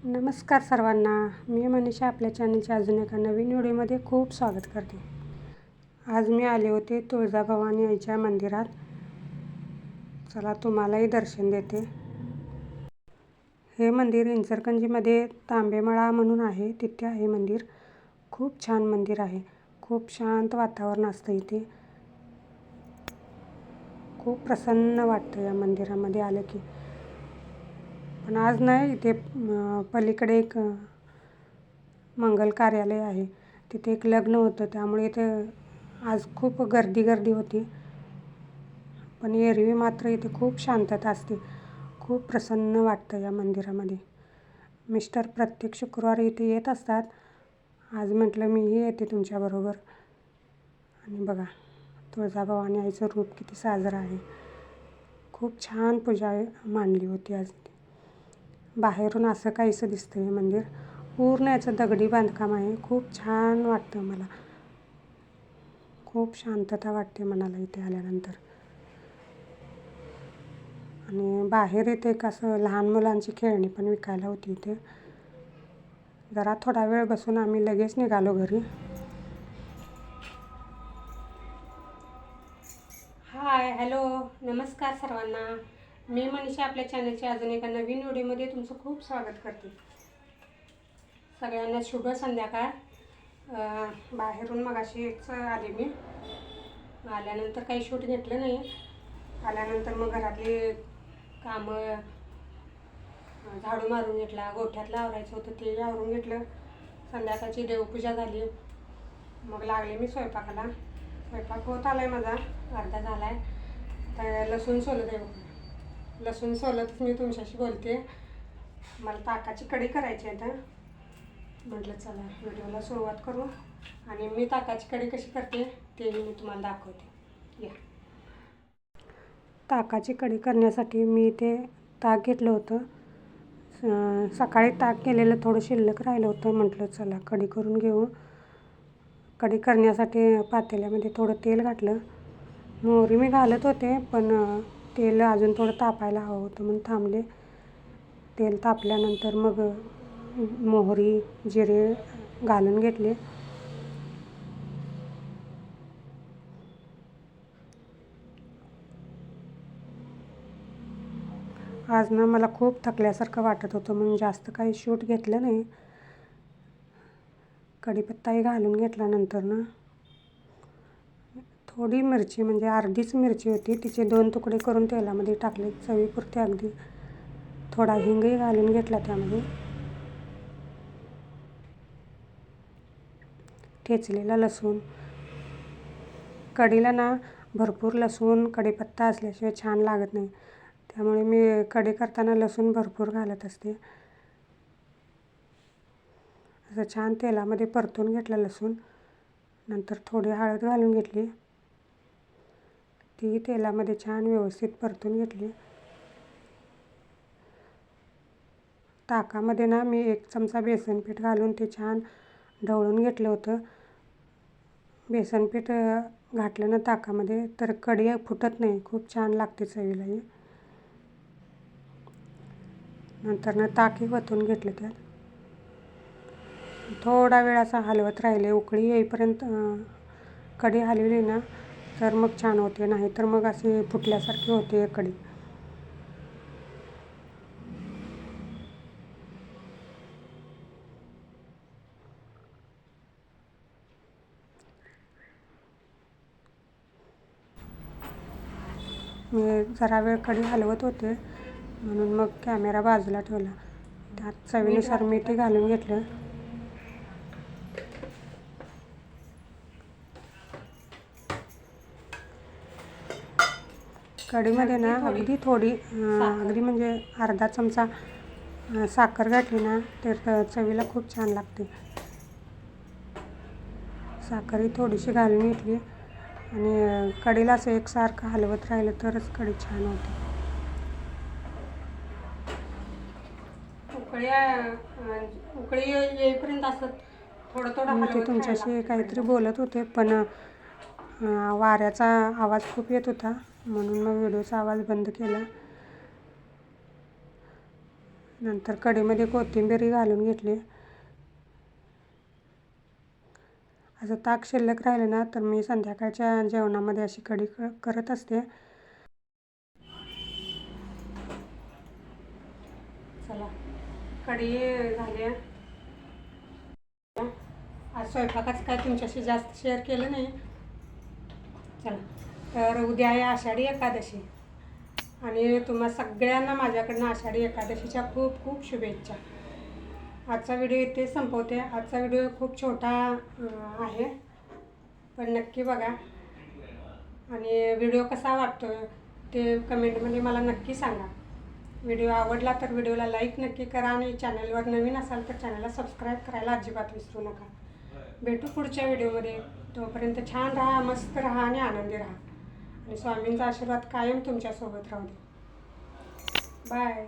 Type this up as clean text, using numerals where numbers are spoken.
नमस्कार सर्वांना. मी मनीषा आपल्या चॅनलच्या अजून एका नवीन व्हिडिओमध्ये खूप स्वागत करते. आज मी आले होते तुळजाभवानी आईच्या मंदिरात. चला तुम्हालाही दर्शन देते. हे मंदिर इचलकरंजीमध्ये तांबेमळा म्हणून आहे, तिथे आहे मंदिर. खूप छान मंदिर आहे. खूप शांत वातावरण असतं इथे. खूप प्रसन्न वाटतं या मंदिरामध्ये आलं की. पण आज नाही, इथे पलीकडे एक मंगल कार्यालय आहे, तिथे एक लग्न होतं, त्यामुळे इथे आज खूप गर्दी होती. पण एरवी मात्र इथे खूप शांतता असते. खूप प्रसन्न वाटतं या मंदिरामध्ये. मिस्टर प्रत्येक शुक्रवारी इथे येत असतात. आज म्हटलं मीही येते तुमच्याबरोबर. आणि बघा तुळजाभवानी आईचं रूप किती साजरं आहे. खूप छान पूजा मांडली होती आज. बाहेरून असं काहीसं दिसतं हे मंदिर. पूर्ण याचं दगडी बांधकाम आहे. खूप छान वाटतं मला. खूप शांतता वाटते मनाला इथे आल्यानंतर. आणि बाहेर इथे एक असं लहान मुलांची खेळणी पण विकायला होती इथे. जरा थोडा वेळ बसून आम्ही लगेच निघालो घरी. हाय, हॅलो, नमस्कार सर्वांना. मी मनीषा आपल्या चॅनलच्या अजून एका नवीन व्हिडिओमध्ये तुमचं खूप स्वागत करते. सगळ्यांना शुभ संध्याकाळ. बाहेरून मगाशीच आले मी. आल्यानंतर काही शूट घेतलं नाही. आल्यानंतर मग घरातली कामं, झाडू मारून घेतला, गोठ्यातलं आवरायचं होतं ते आवरून घेतलं. संध्याकाळची देवपूजा झाली. मग लागले मी स्वयंपाकाला. स्वयंपाक होत आला आहे माझा, अर्धा झाला आहे. तर लसूण सोलत आहे. लसूण सोलतच मी तुमच्याशी बोलते. मला ताकाची कढी करायची आहे. तर म्हटलं चला व्हिडिओला सुरुवात करू. आणि मी ताकाची कढी कशी करते तेही मी तुम्हाला दाखवते. या. ताकाची कढी करण्यासाठी मी ते ताक घेतलं होतं. सकाळी ताक केलेलं थोडं शिल्लक राहिलं होतं. म्हटलं चला कढी करून घेऊ. कढी करण्यासाठी पातेल्यामध्ये थोडं तेल घातलं. मोहरी मी घालत होते, पण तेल अजून थोडं तापायला हवं होतं म्हणून थांबले. तेल तापल्यानंतर मग मोहरी, जिरे घालून घेतले. आज ना मला खूप थकल्यासारखं वाटत होतं म्हणून जास्त काही शूट घेतलं नाही. कढीपत्ताही घालून घेतल्यानंतर ना थोडी मिरची, म्हणजे अर्धीच मिरची होती, तिचे 2 तुकडे करून तेलामध्ये टाकले चवीपुरते अगदी. थोडा हिंगही घालून घेतला त्यामध्ये. ठेचलेला लसूण. कढीला ना भरपूर लसूण, कढीपत्ता असल्याशिवाय छान लागत नाही. त्यामुळे मी कढी करताना लसूण भरपूर घालत असते. असं छान तेलामध्ये परतून घेतलं लसूण. नंतर थोडी हळद घालून घेतली. ती तेलामध्ये छान व्यवस्थित परतून घेतली. ताकामध्ये ना मी 1 चमचा बेसनपीठ घालून ते छान ढवळून घेतलं होतं. बेसनपीठ घातलं ना ताकामध्ये तर कढी फुटत नाही, खूप छान लागते चवीलाही. नंतर ना ताकही वतून घेतलं त्यात. थोडा वेळ असं हलवत राहिले. उकळी येईपर्यंत कढी हलवली ना तर मग छान होते, नाहीतर मग असे फुटल्यासारखी होते कढी. मी जरा वेळ कढी हलवत होते म्हणून मग कॅमेरा बाजूला ठेवला. त्यात चवीनुसार मीठही घालून घेतलं. कढीमध्ये ना अगदी थोडी, अगदी म्हणजे अर्धा चमचा साखर घातली ना तर चवीला खूप छान लागते. साखरही थोडीशी घालून घेतली. आणि कढीला असं एकसारखं हलवत राहिलं तरच कढी छान होते. उकळी येईपर्यंत असं थोडं मी ते तुमच्याशी काहीतरी बोलत होते, पण वाऱ्याचा आवाज खूप येत होता म्हणून मग व्हिडिओचा आवाज बंद केला. नंतर कढईमध्ये कोथिंबीर घालून घेतली. असं ताक शिल्लक राहिलं ना तर मी संध्याकाळच्या जेवणामध्ये अशी कढी करत असते. चला, कढी झाली. आज स्वयंपाकाचं काय तुमच्याशी जास्त शेअर केलं नाही. चला, तर उद्या आहे आषाढी एकादशी आणि तुम्हा सगळ्यांना माझ्याकडनं आषाढी एकादशीच्या खूप खूप शुभेच्छा. आजचा व्हिडिओ इथे संपवते. आजचा व्हिडिओ खूप छोटा आहे, पण नक्की बघा आणि व्हिडिओ कसा वाटतो ते कमेंटमध्ये मला नक्की सांगा. व्हिडिओ आवडला तर व्हिडिओला लाईक नक्की करा आणि चॅनलवर नवीन असाल तर चॅनलला सबस्क्राईब करायला अजिबात विसरू नका. भेटू पुढच्या व्हिडिओमध्ये. तोपर्यंत छान राहा, मस्त राहा आणि आनंदी राहा आणि स्वामींचा आशीर्वाद कायम तुमच्यासोबत राहू दे. बाय.